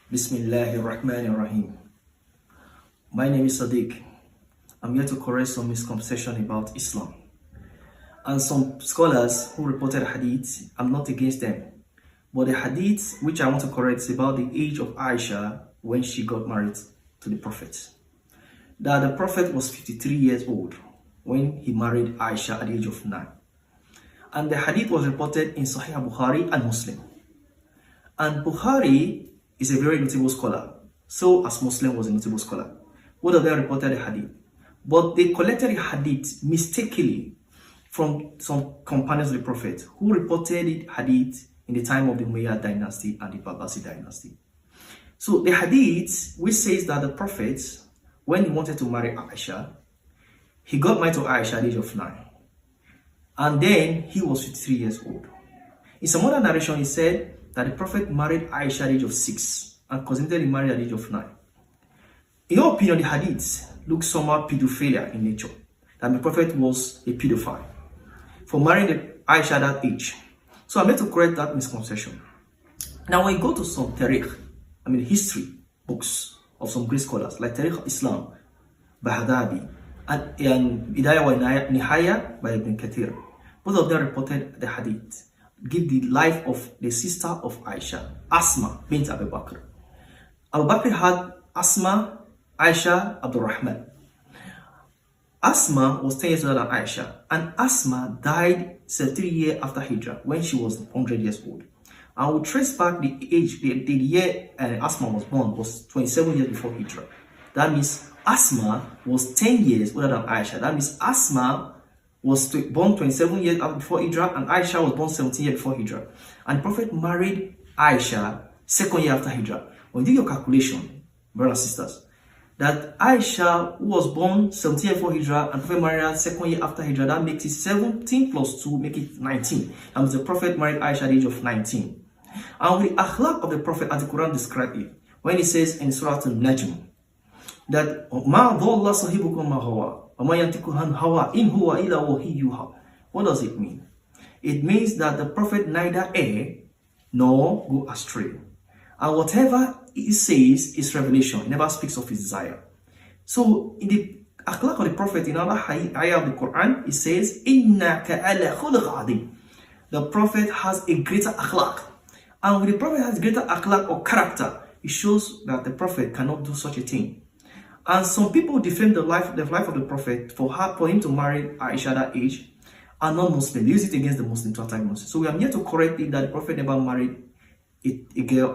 Bismillahirrahmanirrahim. My name is Sadiq. I'm here to correct some misconception about Islam. And some scholars who reported hadith, I'm not against them. But the hadith which I want to correct is about the age of Aisha when she got married to the Prophet. That the Prophet was 53 years old when he married Aisha at the age of 9. And the hadith was reported in Sahih Bukhari and Muslim. And Bukhari is a very notable scholar. So as Muslim was a notable scholar. Both of them reported the hadith. But they collected the hadith mistakenly from some companions of the Prophet who reported the hadith in the time of the Umayyad dynasty and the Babasi dynasty. So the hadith which says that the Prophet, when he wanted to marry Aisha, he got married to Aisha at the age of 9. And then he was 53 years old. In some other narration, he said that the Prophet married Aisha at the age of 6 and consummated marriage at the age of 9. In your opinion, the hadith looks somehow pedophilia in nature. That the Prophet was a pedophile for marrying Aisha at that age. So I'm going to correct that misconception. Now, when you go to some history books of some great scholars like Tariq Islam, Bahadabi, and Bidayah wa Nihaya by Ibn Kathir, both of them reported the hadith give the life of the sister of Aisha, Asma bint Abu Bakr. Abu Bakr had Asma, Aisha, Abdul Rahman. Asma was 10 years older than Aisha, and Asma died 33 years after Hijrah when she was 100 years old. And we trace back the age, the year Asma was born was 27 years before Hijrah. That means Asma was 10 years older than Aisha. That means Asma was born 27 years before Hijrah, and Aisha was born 17 years before Hijrah. And the Prophet married Aisha second year after Hijrah. When you do your calculation, brothers and sisters, that Aisha, who was born 17 years before Hijrah, and Prophet married her second year after Hijrah, that makes it 17 plus 2, make it 19. And the Prophet married Aisha at the age of 19. And with the akhlaq of the Prophet, as the Quran describes it, when it says in Surah Al-Najm, that Ma dhalla sahibukum ma hawa wa ma yantiqu an hawa in huwa illa wahyuha. What does it mean? It means that the Prophet neither err nor go astray. And whatever he says is revelation. He never speaks of his desire. So in the akhlaq of the Prophet, in another ayah of the Quran, it says, Innaka ala khuluq adim. The Prophet has a greater akhlaq. And when the Prophet has greater akhlaq or character, it shows that the Prophet cannot do such a thing. And some people defend the life of the Prophet for him to marry Aisha at that age are not Muslim. They use it against the Muslim to attack Muslims. So we are here to correct it that the Prophet never married a girl